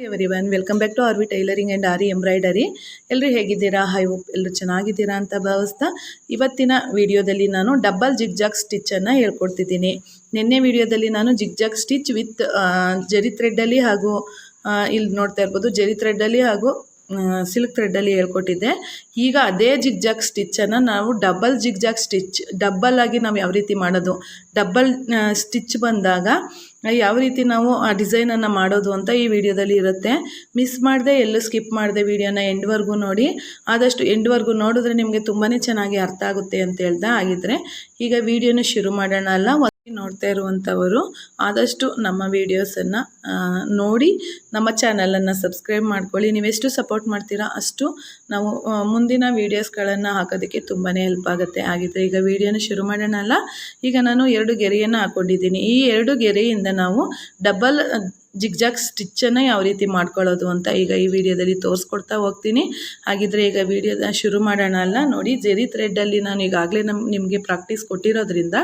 Everyone welcome back to RV tailoring and aari embroidery. ಎಲ್ಲರೂ ಹೇಗಿದ್ದೀರಾ? I hope ಎಲ್ಲರೂ ಚೆನ್ನಾಗಿದ್ದೀರಾ ಅಂತ ಭಾವಿಸ್ತಾ ಇವತ್ತಿನ ವಿಡಿಯೋದಲ್ಲಿ ನಾನು ಡಬಲ್ ಜಿಗ್ಜಾಗ್ ಸ್ಟಿಚ್ಚನ್ನು ಹೇಳ್ಕೊಡ್ತಿದ್ದೀನಿ. ನಿನ್ನೆ ವಿಡಿಯೋದಲ್ಲಿ ನಾನು ಜಿಗ್ಜಾಗ್ ಸ್ಟಿಚ್ ವಿತ್ ಜರಿ ಥ್ರೆಡ್ಡಲ್ಲಿ ಹಾಗೂ ಇಲ್ಲಿ ನೋಡ್ತಾ ಇರ್ಬೋದು ಜರಿ ಥ್ರೆಡ್ಡಲ್ಲಿ ಹಾಗೂ ಸಿಲ್ಕ್ ಥ್ರೆಡ್ಡಲ್ಲಿ ಹೇಳ್ಕೊಟ್ಟಿದ್ದೆ. ಈಗ ಅದೇ ಜಿಗ್ಜಾಗ್ ಸ್ಟಿಚ್ಚನ್ನು ನಾವು ಡಬಲ್ ಜಿಗ್ಜಾಗ್ ಸ್ಟಿಚ್ ಡಬ್ಬಲ್ ಆಗಿ ನಾವು ಯಾವ ರೀತಿ ಮಾಡೋದು, ಡಬ್ಬಲ್ ಸ್ಟಿಚ್ ಬಂದಾಗ ಯಾವ ರೀತಿ ನಾವು ಆ ಡಿಸೈನನ್ನು ಮಾಡೋದು ಅಂತ ಈ ವಿಡಿಯೋದಲ್ಲಿ ಇರುತ್ತೆ. ಮಿಸ್ ಮಾಡದೆ ಎಲ್ಲೂ ಸ್ಕಿಪ್ ಮಾಡದೆ ವಿಡಿಯೋನ ಎಂಡ್ವರೆಗೂ ನೋಡಿ. ಆದಷ್ಟು ಎಂಡ್ವರೆಗೂ ನೋಡಿದ್ರೆ ನಿಮಗೆ ತುಂಬಾ ಚೆನ್ನಾಗಿ ಅರ್ಥ ಆಗುತ್ತೆ ಅಂತ ಹೇಳ್ದೆ. ಹಾಗಿದ್ರೆ ಈಗ ವಿಡಿಯೋನ ಶುರು ಮಾಡೋಣ. ಅಲ್ಲ ನೋಡ್ತಾ ಇರುವಂಥವರು ಆದಷ್ಟು ನಮ್ಮ ವೀಡಿಯೋಸನ್ನು ನೋಡಿ ನಮ್ಮ ಚಾನಲನ್ನು ಸಬ್ಸ್ಕ್ರೈಬ್ ಮಾಡ್ಕೊಳ್ಳಿ. ನೀವೆಷ್ಟು ಸಪೋರ್ಟ್ ಮಾಡ್ತೀರಾ ಅಷ್ಟು ನಾವು ಮುಂದಿನ ವೀಡಿಯೋಸ್ಗಳನ್ನು ಹಾಕೋದಕ್ಕೆ ತುಂಬಾ ಹೆಲ್ಪ್ ಆಗುತ್ತೆ. ಹಾಗಿದ್ರೆ ಈಗ ವಿಡಿಯೋನ ಶುರು ಮಾಡೋಣ. ಅಲ್ಲ ಈಗ ನಾನು 2 ಗೆರೆಯನ್ನು ಹಾಕ್ಕೊಂಡಿದ್ದೀನಿ. ಈ 2 ಗೆರೆಯಿಂದ ನಾವು ಡಬಲ್ ಜಿಗ್ಜಾಗ್ ಸ್ಟಿಚ್ಚನ್ನು ಯಾವ ರೀತಿ ಮಾಡ್ಕೊಳ್ಳೋದು ಅಂತ ಈಗ ಈ ವಿಡಿಯೋದಲ್ಲಿ ತೋರಿಸ್ಕೊಡ್ತಾ ಹೋಗ್ತೀನಿ. ಹಾಗಿದ್ರೆ ಈಗ ವಿಡಿಯೋದ ಶುರು ಮಾಡೋಣ. ಅಲ್ಲ ನೋಡಿ, ಜೆರಿ ಥ್ರೆಡ್ಡಲ್ಲಿ ನಾನು ಈಗಾಗಲೇ ನಿಮಗೆ ಪ್ರಾಕ್ಟೀಸ್ ಕೊಟ್ಟಿರೋದ್ರಿಂದ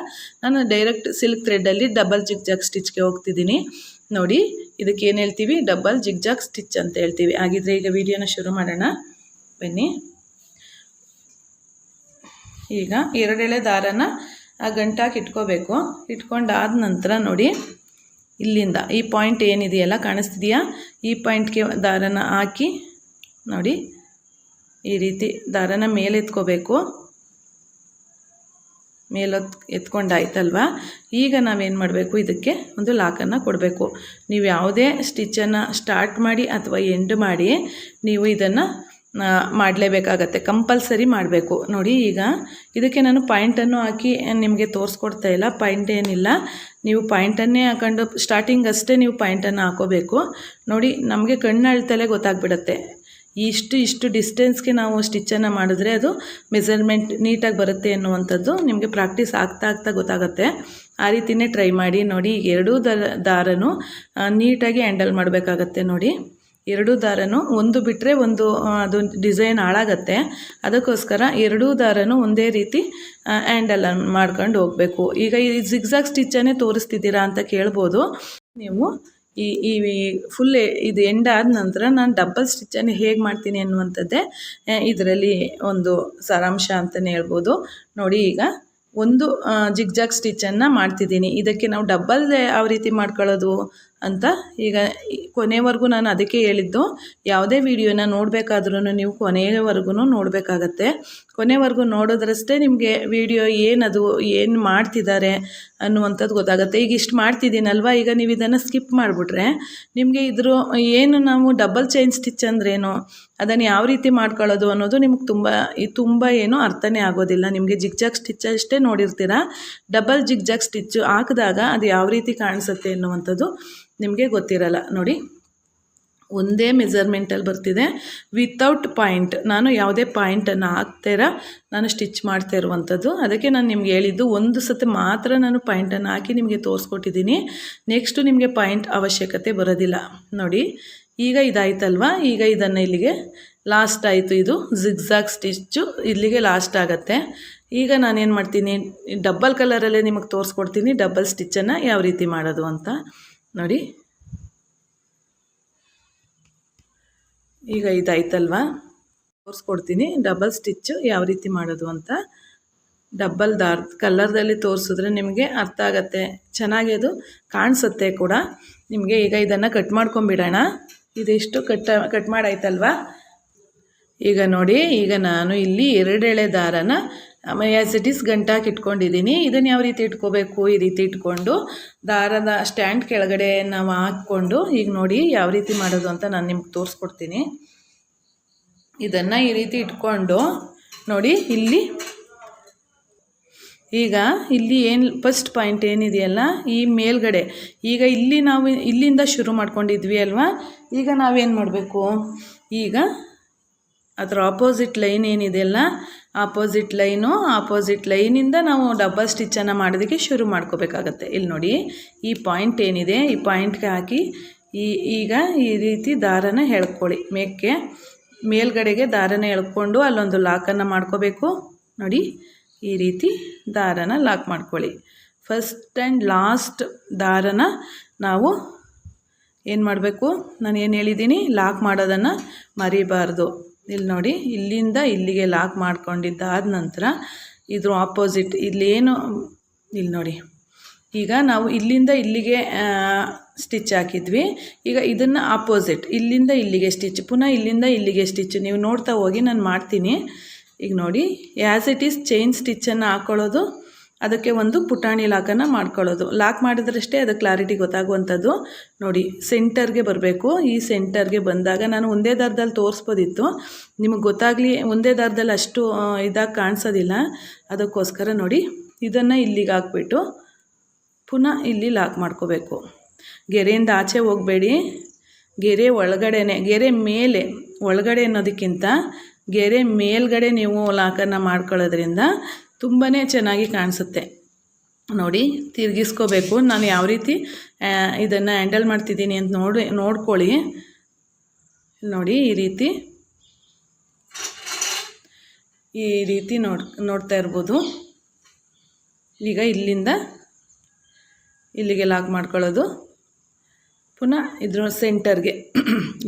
ನಾನು ಡೈರೆಕ್ಟ್ ಸಿಲ್ಕ್ ಥ್ರೆಡ್ಡಲ್ಲಿ ಡಬಲ್ ಜಿಗ್ಜಾಗ್ ಸ್ಟಿಚ್ಗೆ ಹೋಗ್ತಿದ್ದೀನಿ. ನೋಡಿ, ಇದಕ್ಕೆ ಏನು ಹೇಳ್ತೀವಿ? ಡಬಲ್ ಜಿಗ್ಜಾಗ್ ಸ್ಟಿಚ್ ಅಂತ ಹೇಳ್ತೀವಿ. ಹಾಗಿದ್ರೆ ಈಗ ವಿಡಿಯೋನ ಶುರು ಮಾಡೋಣ ಬನ್ನಿ. ಈಗ 2 ಎಳೆ ದಾರನ ಗಂಟಾಗಿ ಇಟ್ಕೋಬೇಕು. ಇಟ್ಕೊಂಡಾದ ನಂತರ ನೋಡಿ, ಇಲ್ಲಿಂದ ಈ ಪಾಯಿಂಟ್ ಏನಿದೆಯಲ್ಲ ಕಾಣಿಸ್ತಿದೆಯಾ, ಈ ಪಾಯಿಂಟ್ಗೆ ದಾರನ ಹಾಕಿ ನೋಡಿ, ಈ ರೀತಿ ದಾರನ ಮೇಲೆ ಎತ್ಕೋಬೇಕು. ಎತ್ಕೊಂಡಾಯ್ತಲ್ವ. ಈಗ ನಾವೇನು ಮಾಡಬೇಕು, ಇದಕ್ಕೆ ಒಂದು ಲಾಕನ್ನು ಕೊಡಬೇಕು. ನೀವು ಯಾವುದೇ ಸ್ಟಿಚ್ಚನ್ನು ಸ್ಟಾರ್ಟ್ ಮಾಡಿ ಅಥವಾ ಎಂಡ್ ಮಾಡಿ ನೀವು ಇದನ್ನು ಮಾಡಲೇಬೇಕಾಗತ್ತೆ, ಕಂಪಲ್ಸರಿ ಮಾಡಬೇಕು. ನೋಡಿ, ಈಗ ಇದಕ್ಕೆ ನಾನು ಪಾಯಿಂಟನ್ನು ಹಾಕಿ ನಿಮಗೆ ತೋರಿಸ್ಕೊಡ್ತಾ ಇಲ್ಲ, ಪಾಯಿಂಟ್ ಏನಿಲ್ಲ. ನೀವು ಪಾಯಿಂಟನ್ನೇ ಹಾಕೊಂಡು ಸ್ಟಾರ್ಟಿಂಗ್ ಅಷ್ಟೇ ನೀವು ಪಾಯಿಂಟನ್ನು ಹಾಕೋಬೇಕು. ನೋಡಿ, ನಮಗೆ ಕಣ್ಣು ಅಳ್ತಲೇ ಗೊತ್ತಾಗ್ಬಿಡುತ್ತೆ. ಇಷ್ಟು ಡಿಸ್ಟೆನ್ಸ್ಗೆ ನಾವು ಸ್ಟಿಚ್ಚನ್ನು ಮಾಡಿದ್ರೆ ಅದು ಮೆಜರ್ಮೆಂಟ್ ನೀಟಾಗಿ ಬರುತ್ತೆ ಅನ್ನುವಂಥದ್ದು ನಿಮಗೆ ಪ್ರಾಕ್ಟೀಸ್ ಆಗ್ತಾ ಗೊತ್ತಾಗುತ್ತೆ. ಆ ರೀತಿಯೇ ಟ್ರೈ ಮಾಡಿ. ನೋಡಿ, 2 ದಾರನೂ ನೀಟಾಗಿ ಹ್ಯಾಂಡಲ್ ಮಾಡಬೇಕಾಗತ್ತೆ. ನೋಡಿ, 2 ದಾರನೂ ಒಂದು ಬಿಟ್ಟರೆ ಒಂದು ಅದು ಡಿಸೈನ್ ಹಾಳಾಗತ್ತೆ. ಅದಕ್ಕೋಸ್ಕರ 2 ದಾರನೂ ಒಂದೇ ರೀತಿ ಹ್ಯಾಂಡಲ್ ಮಾಡ್ಕೊಂಡು ಹೋಗಬೇಕು. ಈಗ ಈ ಜಿಗ್ಜಾಗ್ ಸ್ಟಿಚ್ಚನ್ನೇ ತೋರಿಸ್ತಿದ್ದೀರಾ ಅಂತ ಕೇಳ್ಬೋದು ನೀವು. ಈ ಫುಲ್ ಇದು ಎಂಡ್ ಆದ ನಂತರ ನಾನು ಡಬಲ್ ಸ್ಟಿಚ್ಚನ್ನು ಹೇಗೆ ಮಾಡ್ತೀನಿ ಅನ್ನುವಂಥದ್ದೇ ಇದರಲ್ಲಿ ಒಂದು ಸಾರಾಂಶ ಅಂತಲೇ ಹೇಳ್ಬೋದು. ನೋಡಿ, ಈಗ ಒಂದು ಜಿಗ್ಜಾಗ್ ಸ್ಟಿಚ್ಚನ್ನು ಮಾಡ್ತಿದ್ದೀನಿ. ಇದಕ್ಕೆ ನಾವು ಡಬ್ಬಲ್ ಯಾವ ರೀತಿ ಮಾಡ್ಕೊಳ್ಳೋದು ಅಂತ ಈಗ ಕೊನೆವರೆಗೂ ನಾನು ಅದಕ್ಕೆ ಹೇಳಿದ್ದು. ಯಾವುದೇ ವಿಡಿಯೋನ ನೋಡಬೇಕಾದ್ರೂ ನೀವು ಕೊನೆಯವರೆಗೂ ನೋಡಬೇಕಾಗತ್ತೆ. ಕೊನೆವರೆಗೂ ನೋಡೋದ್ರಷ್ಟೇ ನಿಮಗೆ ವಿಡಿಯೋ ಏನು ಮಾಡ್ತಿದ್ದಾರೆ ಅನ್ನುವಂಥದ್ದು ಗೊತ್ತಾಗುತ್ತೆ. ಈಗ ಇಷ್ಟು ಮಾಡ್ತಿದ್ದೀನಲ್ವ, ಈಗ ನೀವು ಇದನ್ನು ಸ್ಕಿಪ್ ಮಾಡಿಬಿಟ್ರೆ ನಿಮಗೆ ಏನು ನಾವು ಡಬಲ್ ಚೈನ್ ಸ್ಟಿಚ್ ಅಂದ್ರೇನು, ಅದನ್ನು ಯಾವ ರೀತಿ ಮಾಡ್ಕೊಳ್ಳೋದು ಅನ್ನೋದು ನಿಮ್ಗೆ ತುಂಬ ಏನೂ ಅರ್ಥನೇ ಆಗೋದಿಲ್ಲ. ನಿಮಗೆ ಜಿಗ್ಜಾಗ್ ಸ್ಟಿಚ್ ಅಷ್ಟೇ ನೋಡಿರ್ತೀರ, ಡಬಲ್ ಜಿಗ್ಜಾಗ್ ಸ್ಟಿಚ್ಚು ಹಾಕಿದಾಗ ಅದು ಯಾವ ರೀತಿ ಕಾಣಿಸುತ್ತೆ ಅನ್ನುವಂಥದ್ದು ನಿಮಗೆ ಗೊತ್ತಿರಲ್ಲ. ನೋಡಿ, ಒಂದೇ ಮೆಜರ್ಮೆಂಟಲ್ಲಿ ಬರ್ತಿದೆ ವಿತೌಟ್ ಪಾಯಿಂಟ್. ನಾನು ಯಾವುದೇ ಪಾಯಿಂಟನ್ನು ಹಾಕ್ತೀರ ನಾನು ಸ್ಟಿಚ್ ಮಾಡ್ತಾ ಇರುವಂಥದ್ದು. ಅದಕ್ಕೆ ನಾನು ನಿಮ್ಗೆ ಹೇಳಿದ್ದು, ಒಂದು ಸತಿ ಮಾತ್ರ ನಾನು ಪಾಯಿಂಟನ್ನು ಹಾಕಿ ನಿಮಗೆ ತೋರಿಸ್ಕೊಟ್ಟಿದ್ದೀನಿ. ನೆಕ್ಸ್ಟು ನಿಮಗೆ ಪಾಯಿಂಟ್ ಅವಶ್ಯಕತೆ ಬರೋದಿಲ್ಲ. ನೋಡಿ, ಈಗ ಇದಾಯ್ತಲ್ವ. ಈಗ ಇದನ್ನು ಇಲ್ಲಿಗೆ ಲಾಸ್ಟ್ ಆಯಿತು. ಇದು ಜಿಗ್ಜಾಗ್ ಸ್ಟಿಚ್ಚು ಇಲ್ಲಿಗೆ ಲಾಸ್ಟ್ ಆಗುತ್ತೆ. ಈಗ ನಾನೇನು ಮಾಡ್ತೀನಿ, ಡಬ್ಬಲ್ ಕಲರಲ್ಲೇ ನಿಮಗೆ ತೋರಿಸ್ಕೊಡ್ತೀನಿ ಡಬಲ್ ಸ್ಟಿಚ್ಚನ್ನು ಯಾವ ರೀತಿ ಮಾಡೋದು ಅಂತ. ನೋಡಿ, ಈಗ ಇದಾಯ್ತಲ್ವ, ತೋರಿಸ್ಕೊಡ್ತೀನಿ ಡಬಲ್ ಸ್ಟಿಚ್ಚು ಯಾವ ರೀತಿ ಮಾಡೋದು ಅಂತ. ಡಬ್ಬಲ್ ಕಲರ್ದಲ್ಲಿ ತೋರಿಸಿದ್ರೆ ನಿಮಗೆ ಅರ್ಥ ಆಗುತ್ತೆ, ಚೆನ್ನಾಗಿ ಅದು ಕಾಣಿಸುತ್ತೆ ಕೂಡ ನಿಮಗೆ. ಈಗ ಇದನ್ನು ಕಟ್ ಮಾಡ್ಕೊಂಬಿಡೋಣ. ಇದಿಷ್ಟು ಕಟ್ ಮಾಡಾಯ್ತಲ್ವ. ಈಗ ನೋಡಿ, ಈಗ ನಾನು ಇಲ್ಲಿ 2 ಎಳೆ ದಾರನ ಆ್ಯಸ್ ಇಟ್ ಈಸ್ ಗಂಟಾಕಿ ಇಟ್ಕೊಂಡಿದ್ದೀನಿ. ಇದನ್ನು ಯಾವ ರೀತಿ ಇಟ್ಕೋಬೇಕು, ಈ ರೀತಿ ಇಟ್ಕೊಂಡು ದಾರದ ಸ್ಟ್ಯಾಂಡ್ ಕೆಳಗಡೆ ನಾವು ಹಾಕ್ಕೊಂಡು, ಈಗ ನೋಡಿ ಯಾವ ರೀತಿ ಮಾಡೋದು ಅಂತ ನಾನು ನಿಮ್ಗೆ ತೋರಿಸ್ಕೊಡ್ತೀನಿ. ಇದನ್ನು ಈ ರೀತಿ ಇಟ್ಕೊಂಡು ನೋಡಿ, ಈಗ ಇಲ್ಲಿ ಏನು ಫಸ್ಟ್ ಪಾಯಿಂಟ್ ಏನಿದೆಯಲ್ಲ ಈ ಮೇಲ್ಗಡೆ, ಈಗ ಇಲ್ಲಿ ನಾವು ಇಲ್ಲಿಂದ ಶುರು ಮಾಡ್ಕೊಂಡಿದ್ವಿ ಅಲ್ವಾ. ಈಗ ನಾವೇನು ಮಾಡಬೇಕು, ಈಗ ಅದರ ಆಪೋಸಿಟ್ ಲೈನ್ ಏನಿದೆಯಲ್ಲ, ಆಪೋಸಿಟ್ ಲೈನಿಂದ ನಾವು ಡಬಲ್ ಸ್ಟಿಚ್ಚನ್ನು ಮಾಡೋದಕ್ಕೆ ಶುರು ಮಾಡ್ಕೋಬೇಕಾಗತ್ತೆ. ಇಲ್ಲಿ ನೋಡಿ, ಈ ಪಾಯಿಂಟ್ ಏನಿದೆ ಈ ಪಾಯಿಂಟ್ಗೆ ಹಾಕಿ ಈಗ ಈ ರೀತಿ ದಾರನ ಎಳ್ಕೊಳ್ಳಿ. ಮೇಲ್ಗಡೆಗೆ ದಾರನ ಎಳ್ಕೊಂಡು ಅಲ್ಲೊಂದು ಲಾಕನ್ನು ಮಾಡ್ಕೋಬೇಕು. ನೋಡಿ, ಈ ರೀತಿ ದಾರನ ಲಾಕ್ ಮಾಡ್ಕೊಳ್ಳಿ. ಫಸ್ಟ್ ಆ್ಯಂಡ್ ಲಾಸ್ಟ್ ದಾರನ ನಾವು ಏನು ಮಾಡಬೇಕು, ನಾನು ಏನು ಹೇಳಿದ್ದೀನಿ, ಲಾಕ್ ಮಾಡೋದನ್ನು ಮರಿಬಾರ್ದು. ಇಲ್ಲಿ ನೋಡಿ, ಇಲ್ಲಿಂದ ಇಲ್ಲಿಗೆ ಲಾಕ್ ಮಾಡ್ಕೊಂಡಿದ್ದಾದ ನಂತರ ಇದ್ರ ಆಪೋಸಿಟ್ ಇಲ್ಲೇನು, ಇಲ್ಲಿ ನೋಡಿ, ಈಗ ನಾವು ಇಲ್ಲಿಂದ ಇಲ್ಲಿಗೆ ಸ್ಟಿಚ್ ಹಾಕಿದ್ವಿ. ಈಗ ಇದನ್ನು ಆಪೋಸಿಟ್ ಇಲ್ಲಿಂದ ಇಲ್ಲಿಗೆ ಸ್ಟಿಚ್, ಪುನಃ ಇಲ್ಲಿಂದ ಇಲ್ಲಿಗೆ ಸ್ಟಿಚ್. ನೀವು ನೋಡ್ತಾ ಹೋಗಿ, ನಾನು ಮಾಡ್ತೀನಿ. ಈಗ ನೋಡಿ, ಆ್ಯಸ್ ಇಟ್ ಈಸ್ ಚೈನ್ ಸ್ಟಿಚ್ಚನ್ನು ಹಾಕ್ಕೊಳ್ಳೋದು, ಅದಕ್ಕೆ ಒಂದು ಪುಟಾಣಿ ಲಾಕನ್ನು ಮಾಡ್ಕೊಳ್ಳೋದು. ಲಾಕ್ ಮಾಡಿದ್ರಷ್ಟೇ ಅದು ಕ್ಲಾರಿಟಿ ಗೊತ್ತಾಗುವಂಥದ್ದು. ನೋಡಿ, ಸೆಂಟರ್ಗೆ ಬರಬೇಕು. ಈ ಸೆಂಟರ್ಗೆ ಬಂದಾಗ ನಾನು ಒಂದೇ ದಾರದಲ್ಲಿ ತೋರಿಸ್ಬೋದಿತ್ತು, ನಿಮಗೆ ಗೊತ್ತಾಗಲಿ ಒಂದೇ ದಾರದಲ್ಲಿ ಅಷ್ಟು ಇದಾಗಿ ಕಾಣಿಸೋದಿಲ್ಲ. ಅದಕ್ಕೋಸ್ಕರ ನೋಡಿ, ಇದನ್ನು ಇಲ್ಲಿಗೆ ಹಾಕ್ಬಿಟ್ಟು ಪುನಃ ಇಲ್ಲಿ ಲಾಕ್ ಮಾಡ್ಕೋಬೇಕು. ಗೆರೆಯಿಂದ ಆಚೆ ಹೋಗಬೇಡಿ, ಗೆರೆ ಒಳಗಡೆನೆ, ಗೆರೆ ಮೇಲೆ, ಒಳಗಡೆ ಅನ್ನೋದಕ್ಕಿಂತ ಗೆರೆ ಮೇಲ್ಗಡೆ ನೀವು ಲಾಕನ್ನು ಮಾಡ್ಕೊಳ್ಳೋದ್ರಿಂದ ತುಂಬಾ ಚೆನ್ನಾಗಿ ಕಾಣಿಸುತ್ತೆ. ನೋಡಿ, ತಿರುಗಿಸ್ಕೋಬೇಕು. ನಾನು ಯಾವ ರೀತಿ ಇದನ್ನು ಹ್ಯಾಂಡಲ್ ಮಾಡ್ತಿದ್ದೀನಿ ಅಂತ ನೋಡ್ಕೊಳ್ಳಿ. ನೋಡಿ, ಈ ರೀತಿ ನೋಡ್ತಾ ಇರ್ಬೋದು. ಈಗ ಇಲ್ಲಿಂದ ಇಲ್ಲಿಗೆ ಲಾಕ್ ಮಾಡ್ಕೊಳ್ಳೋದು, ಪುನಃ ಇದ್ರ ಸೆಂಟರ್ಗೆ,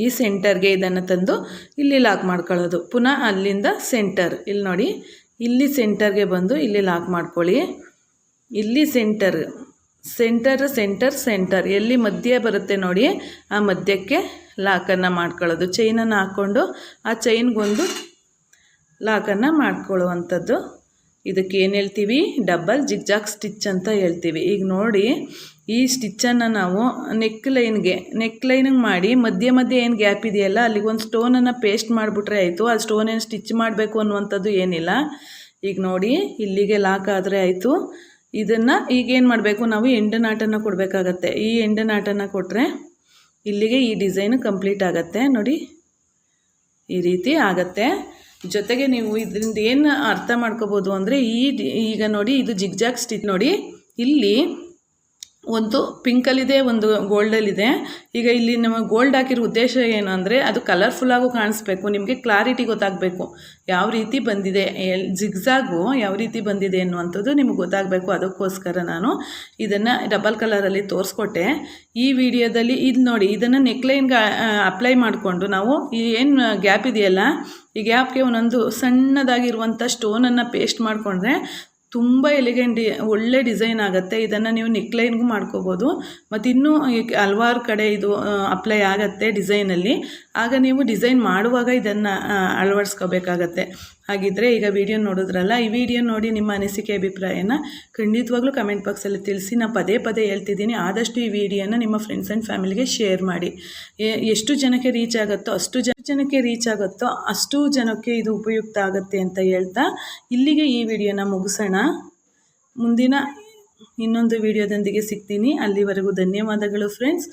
ಈ ಸೆಂಟರ್ಗೆ ಇದನ್ನು ತಂದು ಇಲ್ಲಿ ಲಾಕ್ ಮಾಡ್ಕೊಳ್ಳೋದು, ಪುನಃ ಅಲ್ಲಿಂದ ಸೆಂಟರ್. ಇಲ್ಲಿ ನೋಡಿ, ಇಲ್ಲಿ ಸೆಂಟರ್ಗೆ ಬಂದು ಇಲ್ಲಿ ಲಾಕ್ ಮಾಡ್ಕೊಳ್ಳಿ. ಇಲ್ಲಿ ಸೆಂಟರ್ ಎಲ್ಲಿ ಮಧ್ಯ ಬರುತ್ತೆ ನೋಡಿ, ಆ ಮಧ್ಯಕ್ಕೆ ಲಾಕನ್ನು ಮಾಡ್ಕೊಳ್ಳೋದು. ಚೈನನ್ನು ಹಾಕ್ಕೊಂಡು ಆ ಚೈನ್ಗೊಂದು ಲಾಕನ್ನು ಮಾಡ್ಕೊಳ್ಳುವಂಥದ್ದು. ಇದಕ್ಕೆ ಏನು ಹೇಳ್ತೀವಿ, ಡಬಲ್ ಜಿಗ್ಜಾಗ್ ಸ್ಟಿಚ್ ಅಂತ ಹೇಳ್ತೀವಿ. ಈಗ ನೋಡಿ, ಈ ಸ್ಟಿಚ್ಚನ್ನು ನಾವು ನೆಕ್ ಲೈನಿಗೆ ಮಾಡಿ ಮಧ್ಯೆ ಏನು ಗ್ಯಾಪ್ ಇದೆಯಲ್ಲ, ಅಲ್ಲಿಗೆ ಒಂದು ಸ್ಟೋನನ್ನು ಪೇಸ್ಟ್ ಮಾಡಿಬಿಟ್ರೆ ಆಯಿತು. ಆ ಸ್ಟೋನೇನು ಸ್ಟಿಚ್ ಮಾಡಬೇಕು ಅನ್ನುವಂಥದ್ದು ಏನಿಲ್ಲ. ಈಗ ನೋಡಿ, ಇಲ್ಲಿಗೆ ಲಾಕ್ ಆದರೆ ಆಯಿತು. ಇದನ್ನು ಈಗೇನು ಮಾಡಬೇಕು, ನಾವು ಎಂಡು ನಾಟನ್ನು ಕೊಡಬೇಕಾಗತ್ತೆ. ಈ ಎಂಡು ನಾಟನ್ನು ಕೊಟ್ಟರೆ ಇಲ್ಲಿಗೆ ಈ ಡಿಸೈನು ಕಂಪ್ಲೀಟ್ ಆಗುತ್ತೆ. ನೋಡಿ, ಈ ರೀತಿ ಆಗತ್ತೆ. ಜೊತೆಗೆ ನೀವು ಇದರಿಂದ ಏನು ಅರ್ಥ ಮಾಡ್ಕೋಬೋದು ಅಂದರೆ, ಈಗ ನೋಡಿ, ಇದು ಜಿಗ್ಜಾಗ್ ಸ್ಟಿಚ್ ನೋಡಿ, ಇಲ್ಲಿ ಒಂದು ಪಿಂಕಲ್ಲಿದೆ, ಒಂದು ಗೋಲ್ಡಲ್ಲಿದೆ. ಈಗ ಇಲ್ಲಿ ನಮಗೆ ಗೋಲ್ಡ್ ಹಾಕಿರೋ ಉದ್ದೇಶ ಏನು ಅಂದರೆ, ಅದು ಕಲರ್ಫುಲ್ಲಾಗೂ ಕಾಣಿಸ್ಬೇಕು, ನಿಮಗೆ ಕ್ಲಾರಿಟಿ ಗೊತ್ತಾಗಬೇಕು ಯಾವ ರೀತಿ ಬಂದಿದೆ, ಜಿಗ್ಜಾಗು ಯಾವ ರೀತಿ ಬಂದಿದೆ ಅನ್ನುವಂಥದ್ದು ನಿಮಗೆ ಗೊತ್ತಾಗಬೇಕು. ಅದಕ್ಕೋಸ್ಕರ ನಾನು ಇದನ್ನು ಡಬಲ್ ಕಲರಲ್ಲಿ ತೋರಿಸ್ಕೊಟ್ಟೆ. ಈ ವಿಡಿಯೋದಲ್ಲಿ ಇದು ನೋಡಿ, ಇದನ್ನು ನೆಕ್ಲೈನ್ಗೆ ಅಪ್ಲೈ ಮಾಡಿಕೊಂಡು ನಾವು ಈ ಏನು ಗ್ಯಾಪ್ ಇದೆಯಲ್ಲ, ಈ ಗ್ಯಾಪ್ಗೆ ಒಂದೊಂದು ಸಣ್ಣದಾಗಿರುವಂಥ ಸ್ಟೋನನ್ನು ಪೇಸ್ಟ್ ಮಾಡಿಕೊಂಡ್ರೆ ತುಂಬ ಎಲಿಗೆಂಟ್ ಒಳ್ಳೆ ಡಿಸೈನ್ ಆಗುತ್ತೆ. ಇದನ್ನು ನೀವು ನೆಕ್ಲೈನ್ಗೂ ಮಾಡ್ಕೋಬೋದು, ಮತ್ತು ಇನ್ನೂ ಹಲವಾರು ಕಡೆ ಇದು ಅಪ್ಲೈ ಆಗುತ್ತೆ ಡಿಸೈನಲ್ಲಿ. ಆಗ ನೀವು ಡಿಸೈನ್ ಮಾಡುವಾಗ ಇದನ್ನು ಅಳವಡಿಸ್ಕೋಬೇಕಾಗತ್ತೆ. ಹಾಗಿದ್ದರೆ ಈಗ ವಿಡಿಯೋ ನೋಡಿದ್ರಲ್ಲ, ಈ ವಿಡಿಯೋ ನೋಡಿ ನಿಮ್ಮ ಅನಿಸಿಕೆ ಅಭಿಪ್ರಾಯನ ಖಂಡಿತವಾಗ್ಲೂ ಕಮೆಂಟ್ ಬಾಕ್ಸಲ್ಲಿ ತಿಳಿಸಿ. ನಾನು ಪದೇ ಹೇಳ್ತಿದ್ದೀನಿ, ಆದಷ್ಟು ಈ ವಿಡಿಯೋನ ನಿಮ್ಮ ಫ್ರೆಂಡ್ಸ್ ಆ್ಯಂಡ್ ಫ್ಯಾಮಿಲಿಗೆ ಶೇರ್ ಮಾಡಿ. ಎಷ್ಟು ಜನಕ್ಕೆ ರೀಚ್ ಆಗುತ್ತೋ ಅಷ್ಟು ಜನಕ್ಕೆ ಇದು ಉಪಯುಕ್ತ ಆಗುತ್ತೆ ಅಂತ ಹೇಳ್ತಾ ಇಲ್ಲಿಗೆ ಈ ವಿಡಿಯೋನ ಮುಗಿಸೋಣ. ಮುಂದಿನ ಇನ್ನೊಂದು ವಿಡಿಯೋದೊಂದಿಗೆ ಸಿಗ್ತೀನಿ. ಅಲ್ಲಿವರೆಗೂ ಧನ್ಯವಾದಗಳು ಫ್ರೆಂಡ್ಸ್.